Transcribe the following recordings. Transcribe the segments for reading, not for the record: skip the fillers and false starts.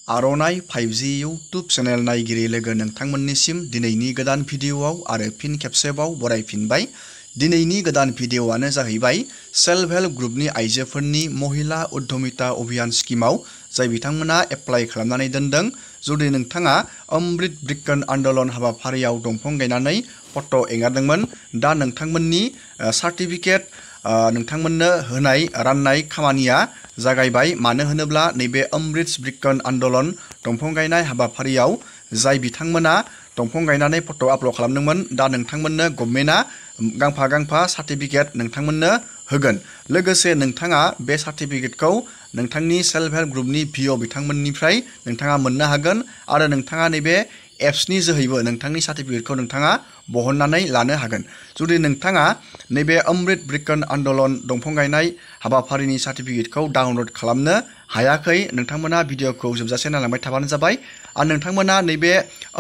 आर'नाइ 5G YouTube channel नायगिरि लोगो नोंथांमोननिसिम दिनैनि गोदान भिडिअआव आरो फिन खेबसेबाव बरायफिनबाय। दिनैनि गोदान भिडिअआनो जाहैबाय सेल्फ हेल्प ग्रुपनि आइजोफोरनि महिला उद्यमिता अभियान स्किमाव जाय बिथांमोना एप्लाइ खालामनानै दोनदों। जुदि नोंथाङा अमृत ब्रिकन आन्दोलन हाबाफारियाव दंफां गायनानै फट' एंगारदोंमोन, दा नोंथांमोननि सार्टिफिकेट नोंथांमोननो होनाय राननाय खामानिया जागायबाय। मानो होनोब्ला नैबे अमृत ब्रिकन आन्दोलन दंफां गायनाय हाबाफारियाव जाय बिथांमोना दंफां गायनानै फट' आपल'ड खालामदोंमोन, दा नोंथांमोननो गभर्नमेन्टआ गांफा गांफा सार्टिफिकेट नोंथांमोननो होगोन। लोगोसे नोंथाङा बे सार्टिफिकेटखौ नोंथांनि सेल्फ हेल्प ग्रुपनि भिअ बिथांमोननिफ्राय नोंथाङा मोननो हागोन आरो नोंथाङा नैबे एप्सनि जोहैबो नोंथांनि सार्टिफिकेटखौ नोंथाङा बहननानै लानो हागोन। जुदि नोंथाङा नैबे अमृत ब्रिकन आन्दोलन दंफां गायनाय हाबाफारिनि सार्टिफिकेटखौ डाउनल'ड खालामनो हायाखै, नोंथांमोना भिडिअखौ जोबजासे नायलांबाय थाबानो जाबाय। आरो नोंथांमोना नैबे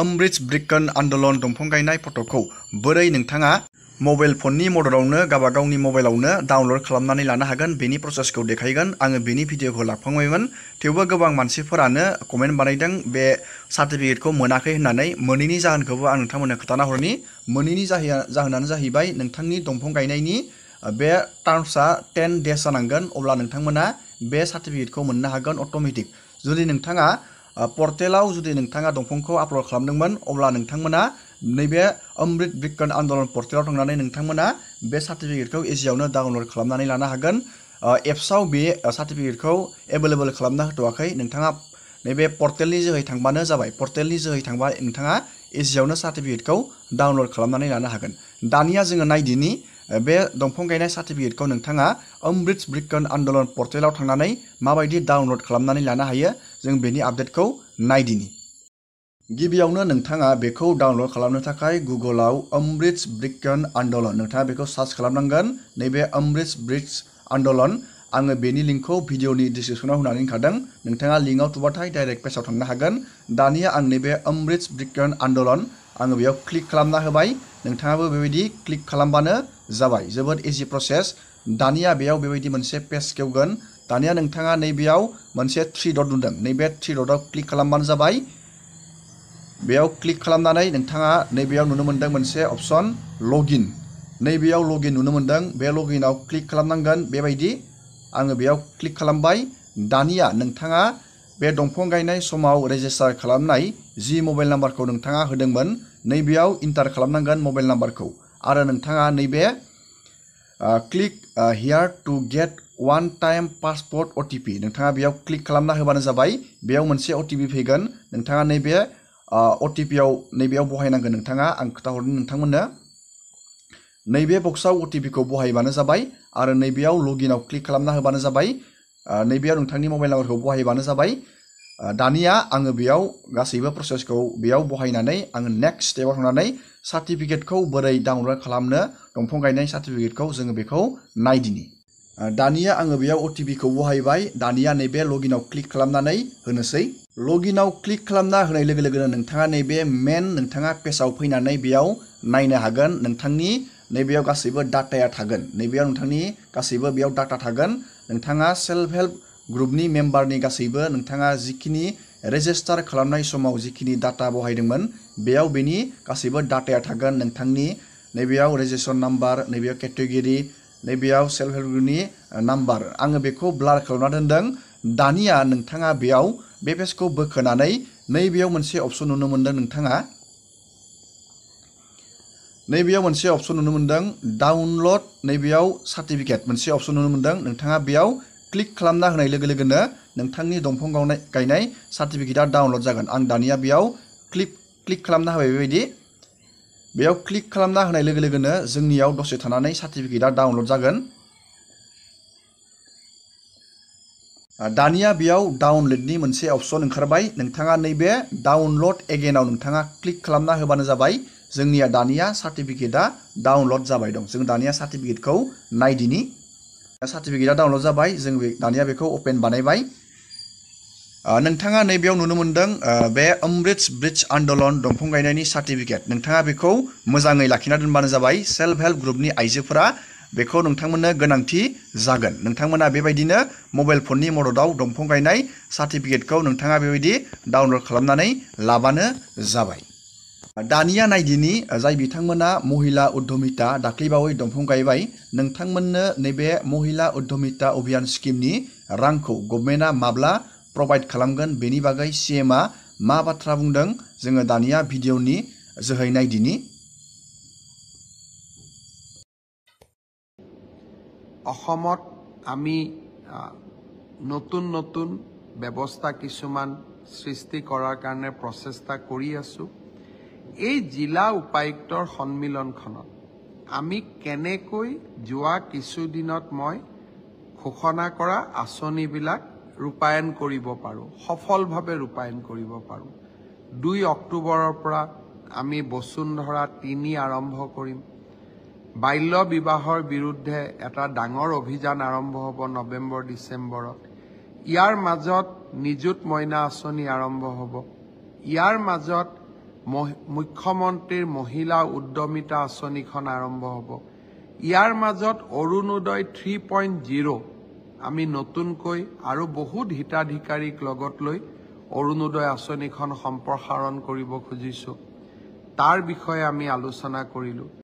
अमृत ब्रिकन आन्दोलन दंफां गायनाय फट'खौ बोरै नोंथाङा मबाइल फननि मददावनो गावबा गावनि मबाइलावनो डाउनल'ड खालामनानै लानो हागोन बेनि प्रसेसखौ देखायगोन। आङो बेनि भिडिअखौ लाफांबायमोन, थेवबो गोबां मानसिफोरानो कमेन्ट बानायदों बे सार्टिफिकेटखौ मोनाखै होननानै। मोनैनि जाहोनखौबो आं नोंथांमोननो खोन्थाना हरनि। मोनैनि जाहोनानो जाहैबाय नोंथांनि दंफां गायनायनि बे टार्म्सआ 10 डेज जानांगोन, अब्ला नोंथांमोना बे सार्टिफिकेटखौ मोननो हागोन अट'मेटिक। जुदि नोंथाङा पर्टेलाव जुदि नोंथाङा दंफांखौ आपल'ड खालामदोंमोन, अब्ला नोंथांमोना नैबे अमृत ब्रिकन आन्दोलन पर्टेलाव थांनानै नोंथांमोना बे सार्टिफिकेटखौ इजियावनो डाउनल'ड खालामनानै लानो हागोन। एप्सआव बे सार्टिफिकेटखौ एभेलेबल खालामना होथ'वाखै, नोंथाङा नैबे पर्टेलनि जोहै थांबानो जाबाय। पर्टेलनि जोहै थांबा नोंथाङा इजियावनो सार्टिफिकेटखौ डाउनल'ड खालामनानै लानो हागोन। दानिया जोङो नायदिनि बे दंफां गायनाय सार्टिफिकेटखौ नोंथाङा अमृत ब्रिकन आन्दोलन पर्टेलाव थांनानै माबायदि डाउनल'ड खालामनानै लानो हायो, जों बेनि आपडेटखौ नायदिनि। गिबियावनो नोंथाङा बेखौ डाउनल'ड खालामनो थाखाय गुगोलाव अमृत ब्रिकन आन्दोलन नोंथाङा बेखौ सार्च खालामनांगोन। नैबे अमृत ब्रिकन आन्दोलन, आङो बेनि लिंकखौ भिडिअनि डिसक्रिपसनाव होनानै होखादों। नोंथाङा लिंकआव थुबाथाय डाइरेक्ट पेजाव थांनो हागोन। दानिया आं नैबे अमृत ब्रिकन आन्दोलन आङो बेयाव क्लिक खालामना होबाय। नोंथाङाबो बेबायदि क्लिक खालामबानो जाबाय, जोबोद इजि प्रसेस। दानिया बेयाव बेबायदि मोनसे पेज खेवगोन। दानिया नोंथाङा नैबेयाव मोनसे 3 डट नुदों, नैबे 3 डटआव क्लिक खालामबानो जाबाय। बेयाव क्लिक खालामनानै नोंथाङा नैबेयाव नुनो मोनदों मोनसे अपसन लगइन। नैबेयाव लगइन नुनो मोनदों, बे लगइनाव क्लिक खालामनांगोन। बेबायदि आङो बेयाव क्लिक खालामबाय। दानिया नोंथाङा बे दंफां गायनाय समाव रेजिस्टार खालामनाय जि मबाइल नाम्बारखौ नोंथाङा होदोंमोन, नैबेयाव इन्टार खालामनांगोन मबाइल नाम्बारखौ। आरो नोंथाङा नैबे click here to get one time password OTP नोंथाङा बेयाव क्लिक खालामना होबानो जाबाय। बेयाव मोनसे OTP फैगोन, नोंथाङा नैबे OTPआव नैबेयाव बहायनांगोन। नोंथाङा आं खोन्थाहरनि नोंथांमोननो। नैबे बक्सआव OTPखौ बहायबानो जाबाय आरो नैबेयाव लगइनाव क्लिक खालामना होबानो जाबाय। नैबेयाव नोंथांनि मबाइल नाम्बारखौ बहायबानो जाबाय। दानिया आङो बेयाव गासैबो प्रसेसखौ बेयाव बहायनानै आङो नेक्स्ट स्टेपाव थांनानै सार्टिफिकेटखौ बोरै डाउनल'ड खालामनो, दंफां गायनाय सार्टिफिकेटखौ जोङो बेखौ नायदिनि। दानिया आङो बेयाव OTPखौ बहायबाय। दानिया नैबे लगइनाव क्लिक खालामनानै होनोसै। लगइनाव क्लिक खालामना होनाय लोगो लोगोनो नोंथाङा नैबे नोंथाङा पेजाव फैनानै बेयाव नायनो हागोन। नोंथांनि नैबेयाव गासैबो डाटाया थागोन। नैबेयाव नोंथांनि गासैबो बेयाव डाटा थागोन। नोंथाङा सेल्फ हेल्प ग्रुपनि मेम्बारनि गासैबो नोंथाङा जिखिनि रेजिस्टार खालामनाय समाव जिखिनि डाटा बहायदोंमोन, बेयाव बेनि गासैबो डाटाया थागोन। नोंथांनि नैबेयाव रेजिस्ट्रेसन नाम्बार, नैबेयाव केटेगरि, नैबेयाव सेल्फ हेल्प ग्रुपनि नाम्बार, आङो बेखौ ब्लार खालामना दोनदों। दानिया नोंथाङा बेयाव बे पेजखौ बोखोनानै नैबेयाव मोनसे अपसन नुनो मोनदों। नोंथाङा नैबेयाव मोनसे अपसन नुनो मोनदों डाउनल'ड, नैबेयाव सार्टिफिकेट मोनसे अपसन नुनो मोनदों। नोंथाङा बेयाव क्लिक खालामना होनाय लोगो लोगोनो नोंथांनि दंफां गायनाय सार्टिफिकेटआ डाउनल'ड जागोन। आं दानिया बेयाव क्लिक खालामना होबाय। बेबायदि बेयाव क्लिक खालामना होनाय लोगो लोगोनो जोंनियाव दसे थानानै सार्टिफिकेटआ डाउनल'ड जागोन। दानिया बेयाव डाउनल'डनि मोनसे अपसन ओंखारबाय। नोंथाङा नैबे डाउनल'ड एगेनाव नोंथाङा क्लिक खालामना होबानो जाबाय। जोंनिया दानिया सार्टिफिकेटआ डाउनल'ड जाबाय दं। जों दानिया सार्टिफिकेटखौ नायदिनि। सार्टिफिकेटआ डाउनल'ड जाबाय, जों दानिया बेखौ अपेन बानायबाय। नोंथाङा नैबेयाव नुनो मोनदों बे अमृत ब्रिकन आन्दोलन दंफां गायनायनि सार्टिफिकेट। नोंथाङा बेखौ मोजाङै लाखिना दोनबानो जाबाय। सेल्फ हेल्प ग्रुपनि आइजोफोरा बेखौ नोंथांमोननो गोनांथि जागोन। नोंथांमोना बेबायदिनो मबाइल फननि मददाव दंफां गायनाय सार्टिफिकेटखौ नोंथाङा बेबायदि डाउनलड खालामनानै लाबानो जाबाय। दानिया नायदिनि जाय बिथांमोना महिला उद्यमिता दाख्लैबावै दंफां गायबाय, नोंथांमोननो नैबे महिला उद्यमिता अभियान स्किमनि रांखौ गभर्नमेन्टआ माब्ला प्रभाइड खालामगोन बेनि बागै CMआ मा बाथ्रा बुंदों जोङो दानिया भिडिअनि जोहै नायदिनि। অসমত আমি নতুন নতুন ব্যৱস্থা কিছুমান সৃষ্টি কৰাৰ কাৰণে প্ৰচেষ্টা কৰি আছো। এই জিলা উপায়ুক্তৰ সন্মিলনখনত আমি কেনেকৈ যোৱা কিছুদিনত মই ঘোষণা কৰা আঁচনিবিলাক ৰূপায়ণ কৰিব পাৰোঁ, সফলভাৱে ৰূপায়ণ কৰিব পাৰোঁ। 2 অক্টোবৰৰ পৰা আমি বসুন্ধৰা 3 আৰম্ভ কৰিম। বাল্য বিবাহৰ বিৰুদ্ধে এটা ডাঙৰ অভিযান আৰম্ভ হ'ব নৱেম্বৰ ডিচেম্বৰত। ইয়াৰ মাজত নিযুত মইনা আঁচনি আৰম্ভ হ'ব। ইয়াৰ মাজত মুখ্যমন্ত্ৰীৰ মহিলা উদ্যমিতা আঁচনিখন আৰম্ভ হ'ব। ইয়াৰ মাজত অৰুণোদয় 3.0 আমি নতুনকৈ আৰু বহুত হিতাধিকাৰীক লগত লৈ অৰুণোদয় আঁচনিখন সম্প্ৰসাৰণ কৰিব খুজিছোঁ। তাৰ বিষয়ে আমি আলোচনা কৰিলোঁ।